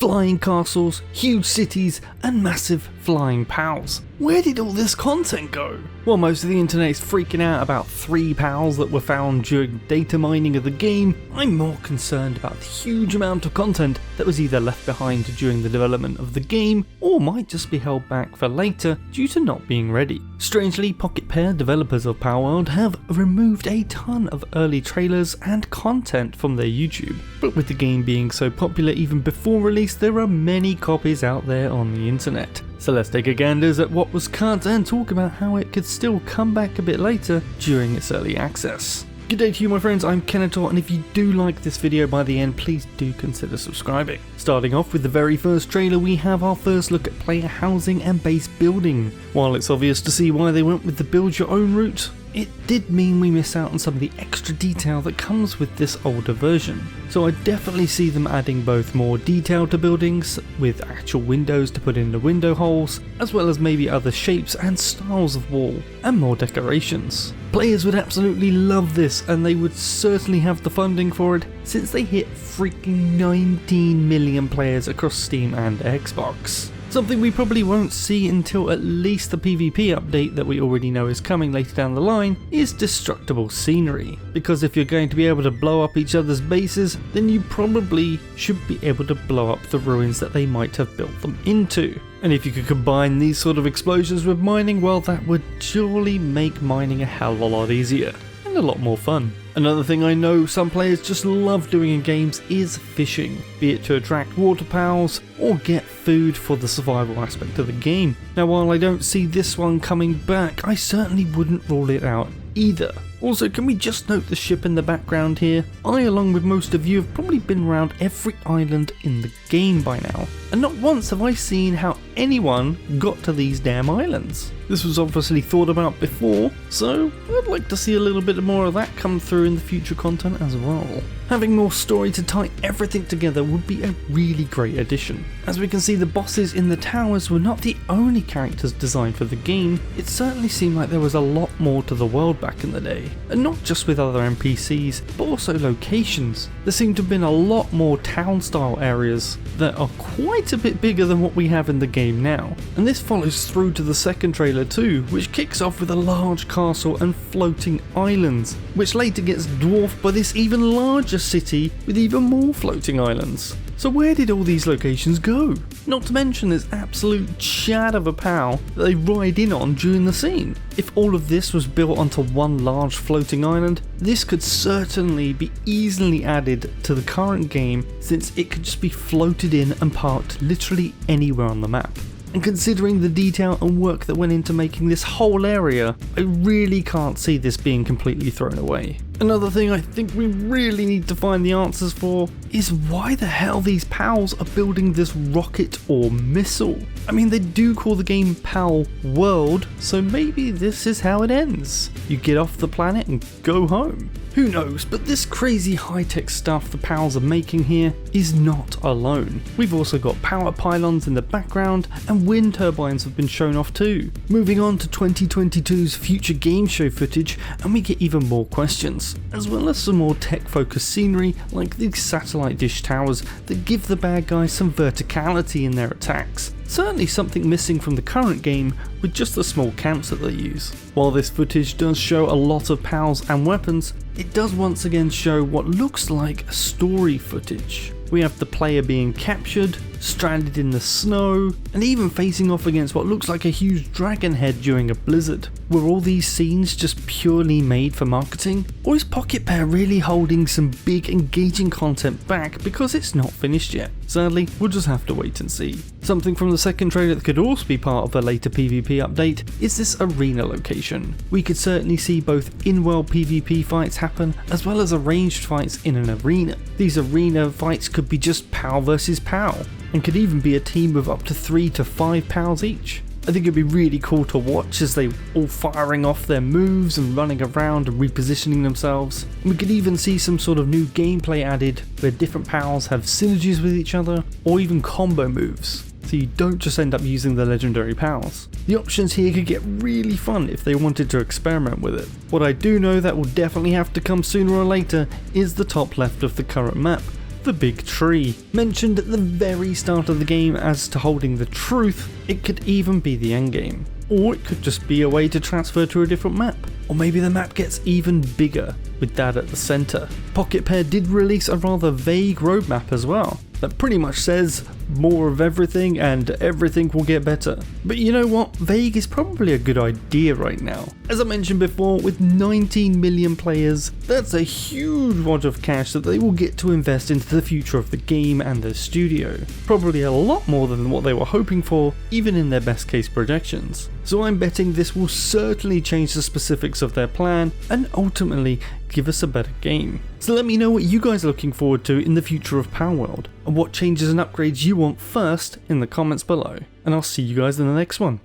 flying castles, huge cities, and massive flying pals. Where did all this content go? While most of the internet is freaking out about 3 pals that were found during data mining of the game, I'm more concerned about the huge amount of content that was either left behind during the development of the game, or might just be held back for later due to not being ready. Strangely, Pocket Pair, developers of Palworld, have removed a ton of early trailers and content from their YouTube. But with the game being so popular even before release, there are many copies out there on the internet. So let's take a gander at what was cut and talk about how it could still come back a bit later during its early access. Good day to you my friends, I'm Kenator, and if you do like this video by the end, please do consider subscribing. Starting off with the very first trailer, we have our first look at player housing and base building. While it's obvious to see why they went with the build your own route, it did mean we miss out on some of the extra detail that comes with this older version. So I definitely see them adding both more detail to buildings, with actual windows to put in the window holes, as well as maybe other shapes and styles of wall, and more decorations. Players would absolutely love this, and they would certainly have the funding for it, since they hit freaking 19 million players across Steam and Xbox. Something we probably won't see until at least the PvP update that we already know is coming later down the line is destructible scenery, because if you're going to be able to blow up each other's bases, then you probably should be able to blow up the ruins that they might have built them into. And if you could combine these sort of explosions with mining, well, that would surely make mining a hell of a lot easier and a lot more fun. Another thing I know some players just love doing in games is fishing, be it to attract water pals or get food for the survival aspect of the game. Now while I don't see this one coming back, I certainly wouldn't rule it out either. Also, can we just note the ship in the background here? I, along with most of you, have probably been around every island in the game by now, and not once have I seen how anyone got to these damn islands. This was obviously thought about before, so I'd like to see a little bit more of that come through in the future content as well. Having more story to tie everything together would be a really great addition. As we can see, the bosses in the towers were not the only characters designed for the game. It certainly seemed like there was a lot more to the world back in the day, and not just with other NPCs, but also locations. There seemed to have been a lot more town style areas that are quite a bit bigger than what we have in the game now. And this follows through to the second trailer too, which kicks off with a large castle and floating islands, which later gets dwarfed by this even larger city with even more floating islands. So where did all these locations go? Not to mention this absolute chat of a pal that they ride in on during the scene. If all of this was built onto one large floating island, this could certainly be easily added to the current game, since it could just be floated in and parked literally anywhere on the map. And considering the detail and work that went into making this whole area, I really can't see this being completely thrown away. Another thing I think we really need to find the answers for is why the hell these pals are building this rocket or missile. I mean, they do call the game Pal World, so maybe this is how it ends. You get off the planet and go home. Who knows, but this crazy high-tech stuff the pals are making here is not alone. We've also got power pylons in the background, and wind turbines have been shown off too. Moving on to 2022's future game show footage, and we get even more questions, as well as some more tech-focused scenery like these satellite dish towers that give the bad guys some verticality in their attacks. Certainly something missing from the current game with just the small camps that they use. While this footage does show a lot of pals and weapons, it does once again show what looks like story footage. We have the player being captured, stranded in the snow, and even facing off against what looks like a huge dragon head during a blizzard. Were all these scenes just purely made for marketing? Or is Pocket Pair really holding some big engaging content back because it's not finished yet? Sadly, we'll just have to wait and see. Something from the second trailer that could also be part of a later PvP update is this arena location. We could certainly see both in-world PvP fights happen, as well as arranged fights in an arena. These arena fights could be just PAL versus PAL, and could even be a team of up to 3 to 5 pals each. I think it'd be really cool to watch as they all firing off their moves and running around and repositioning themselves. And we could even see some sort of new gameplay added where different pals have synergies with each other, or even combo moves, so you don't just end up using the legendary pals. The options here could get really fun if they wanted to experiment with it. What I do know that will definitely have to come sooner or later is the top left of the current map, the Big Tree. Mentioned at the very start of the game as to holding the truth, it could even be the endgame. Or it could just be a way to transfer to a different map. Or maybe the map gets even bigger, with that at the centre. Pocket Pair did release a rather vague roadmap as well, that pretty much says more of everything and everything will get better. But you know what, vague is probably a good idea right now. As I mentioned before, with 19 million players, that's a huge wad of cash that they will get to invest into the future of the game and the studio. Probably a lot more than what they were hoping for, even in their best case projections. So I'm betting this will certainly change the specifics of their plan and ultimately give us a better game. So let me know what you guys are looking forward to in the future of Palworld, and what changes and upgrades you want first in the comments below. And I'll see you guys in the next one.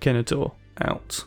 Kenator, out.